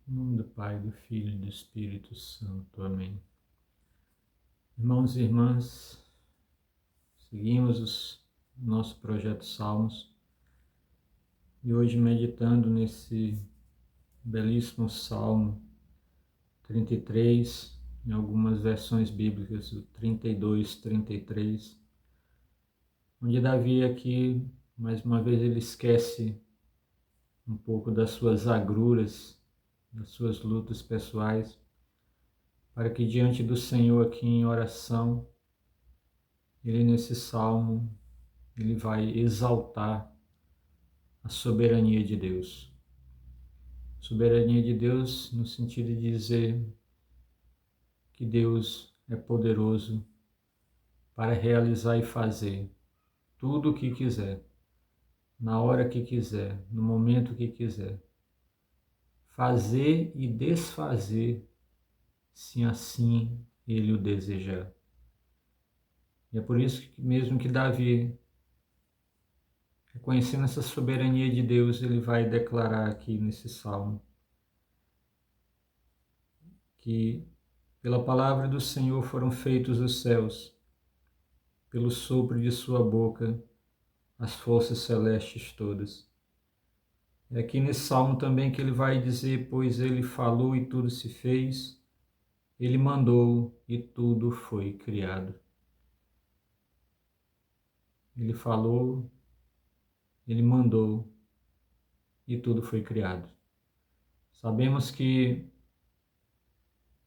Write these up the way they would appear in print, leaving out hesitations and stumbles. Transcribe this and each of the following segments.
Em nome do Pai, do Filho e do Espírito Santo. Amém. Irmãos e irmãs, seguimos o nosso projeto Salmos e hoje meditando nesse belíssimo Salmo 33, em algumas versões bíblicas, o 32, 33, onde Davi aqui, mais uma vez, ele esquece um pouco das suas agruras, das suas lutas pessoais, para que diante do Senhor aqui em oração, ele nesse salmo, ele vai exaltar a soberania de Deus. Soberania de Deus no sentido de dizer que Deus é poderoso para realizar e fazer tudo o que quiser, na hora que quiser, no momento que quiser. Fazer e desfazer, se assim ele o desejar. E é por isso que mesmo que Davi, reconhecendo essa soberania de Deus, ele vai declarar aqui nesse salmo que pela palavra do Senhor foram feitos os céus, pelo sopro de sua boca as forças celestes todas. É aqui nesse salmo também que ele vai dizer, pois ele falou e tudo se fez, ele mandou e tudo foi criado. Ele falou, ele mandou e tudo foi criado. Sabemos que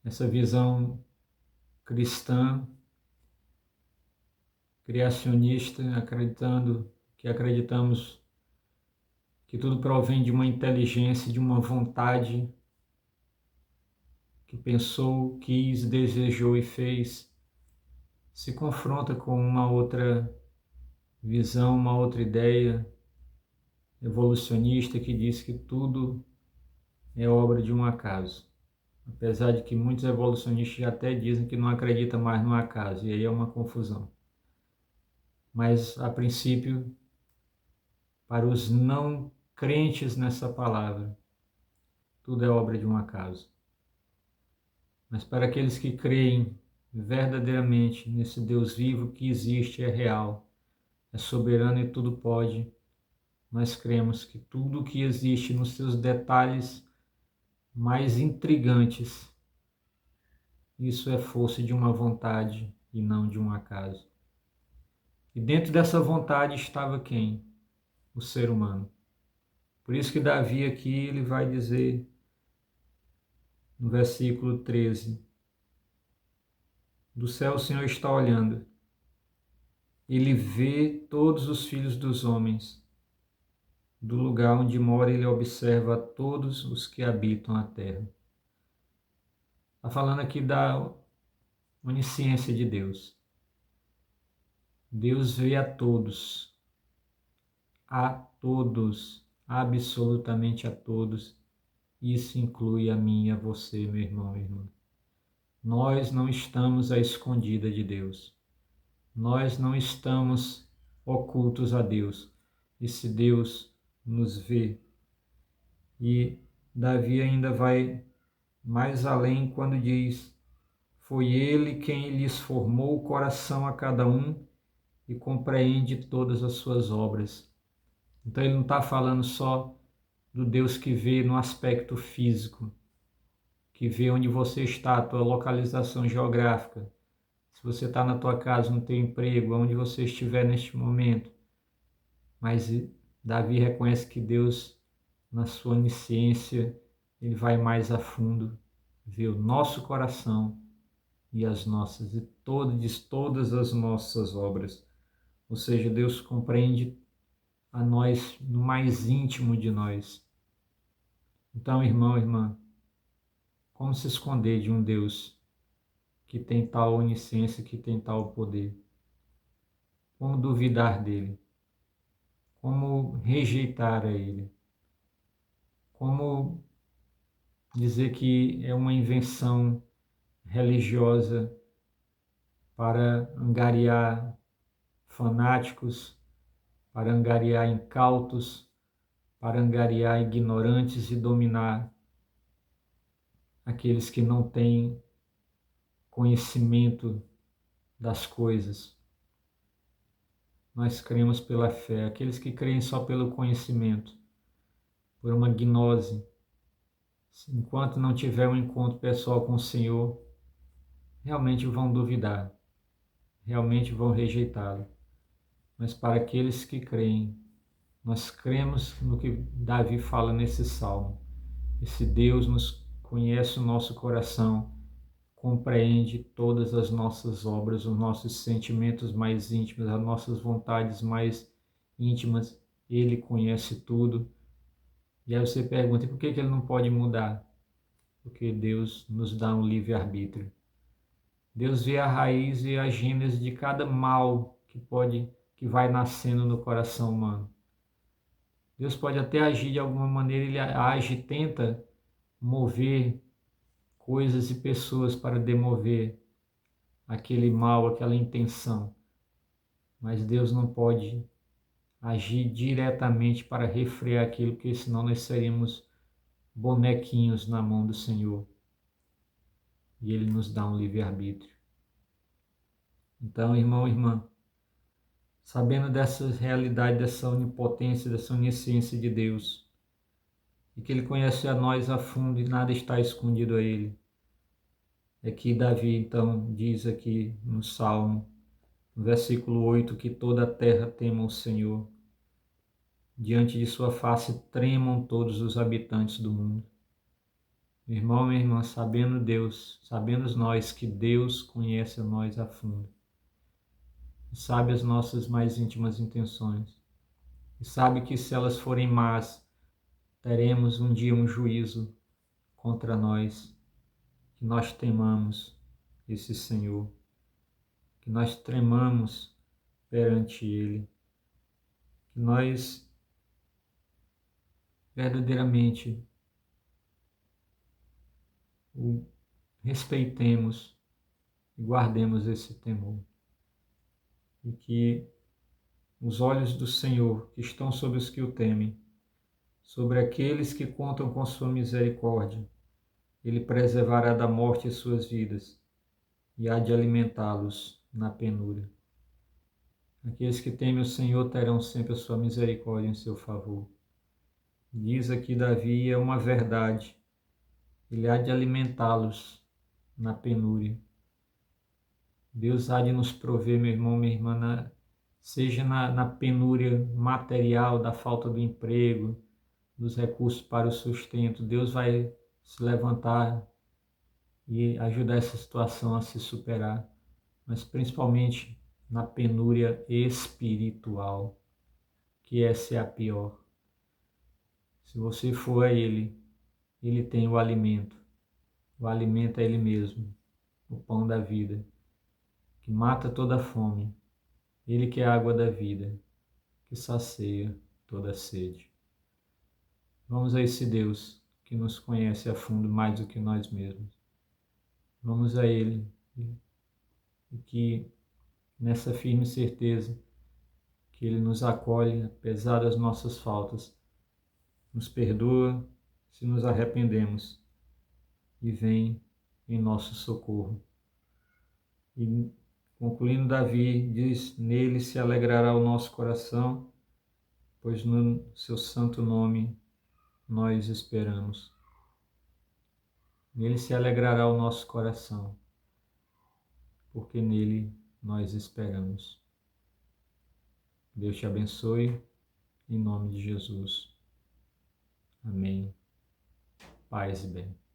essa visão cristã, criacionista, acreditamos que tudo provém de uma inteligência, de uma vontade que pensou, quis, desejou e fez, se confronta com uma outra visão, uma outra ideia evolucionista que diz que tudo é obra de um acaso. Apesar de que muitos evolucionistas até dizem que não acreditam mais no acaso, e aí é uma confusão. Mas, a princípio, para os não crentes nessa palavra, tudo é obra de um acaso. Mas para aqueles que creem verdadeiramente nesse Deus vivo que existe, é real, é soberano e tudo pode, nós cremos que tudo o que existe nos seus detalhes mais intrigantes, isso é força de uma vontade e não de um acaso. E dentro dessa vontade estava quem? O ser humano. Por isso que Davi aqui ele vai dizer no versículo 13, do céu o Senhor está olhando, ele vê todos os filhos dos homens, do lugar onde mora ele observa todos os que habitam a terra. Está falando aqui da onisciência de Deus. Deus vê a todos, absolutamente a todos. Isso inclui a mim e a você, meu irmão e irmã. Nós não estamos à escondida de Deus. Nós não estamos ocultos a Deus. Esse Deus nos vê. E Davi ainda vai mais além quando diz: foi ele quem lhes formou o coração a cada um e compreende todas as suas obras. Então ele não está falando só do Deus que vê no aspecto físico, que vê onde você está, a tua localização geográfica. Se você está na tua casa, no teu emprego, onde você estiver neste momento. Mas Davi reconhece que Deus, na sua onisciência, ele vai mais a fundo, vê o nosso coração e as nossas, e todas as nossas obras. Ou seja, Deus compreende a nós no mais íntimo de nós. Então, irmão, irmã, como se esconder de um Deus que tem tal onisciência, que tem tal poder? Como duvidar dele? Como rejeitar a ele? Como dizer que é uma invenção religiosa para angariar fanáticos, para angariar incautos, para angariar ignorantes e dominar aqueles que não têm conhecimento das coisas. Nós cremos pela fé. Aqueles que creem só pelo conhecimento, por uma gnose, enquanto não tiver um encontro pessoal com o Senhor, realmente vão duvidar, realmente vão rejeitá-lo. Mas para aqueles que creem, nós cremos no que Davi fala nesse salmo. Esse Deus nos conhece o nosso coração, compreende todas as nossas obras, os nossos sentimentos mais íntimos, as nossas vontades mais íntimas. Ele conhece tudo. E aí você pergunta, por que ele não pode mudar? Porque Deus nos dá um livre-arbítrio. Deus vê a raiz e a gênese de cada mal que vai nascendo no coração humano. Deus pode até agir de alguma maneira, ele age, tenta mover coisas e pessoas para demover aquele mal, aquela intenção. Mas Deus não pode agir diretamente para refrear aquilo, porque senão nós seríamos bonequinhos na mão do Senhor. E Ele nos dá um livre-arbítrio. Então, irmão e irmã, sabendo dessa realidade, dessa onipotência, dessa onisciência de Deus, e que Ele conhece a nós a fundo e nada está escondido a Ele, é que Davi, então, diz aqui no Salmo, no versículo 8, que toda a terra tema o Senhor. Diante de sua face tremam todos os habitantes do mundo. Meu irmão, minha irmã, sabendo Deus, sabemos nós que Deus conhece a nós a fundo, e sabe as nossas mais íntimas intenções, e sabe que se elas forem más, teremos um dia um juízo contra nós, que nós temamos esse Senhor, que nós tremamos perante Ele, que nós verdadeiramente o respeitemos e guardemos esse temor. E que os olhos do Senhor, que estão sobre os que o temem, sobre aqueles que contam com sua misericórdia, Ele preservará da morte as suas vidas e há de alimentá-los na penúria. Aqueles que temem o Senhor terão sempre a sua misericórdia em seu favor. Diz aqui Davi, é uma verdade, Ele há de alimentá-los na penúria. Deus há de nos prover, meu irmão, minha irmã, seja na penúria material, da falta do emprego, dos recursos para o sustento. Deus vai se levantar e ajudar essa situação a se superar, mas principalmente na penúria espiritual, que essa é a pior. Se você for a Ele, Ele tem o alimento é Ele mesmo, o pão da vida, que mata toda a fome, Ele que é a água da vida, que sacia toda a sede. Vamos a esse Deus que nos conhece a fundo mais do que nós mesmos. Vamos a Ele e que nessa firme certeza que Ele nos acolhe apesar das nossas faltas, nos perdoa se nos arrependemos e vem em nosso socorro. E concluindo, Davi diz, nele se alegrará o nosso coração, pois no seu santo nome nós esperamos. Nele se alegrará o nosso coração, porque nele nós esperamos. Deus te abençoe, em nome de Jesus. Amém. Paz e bem.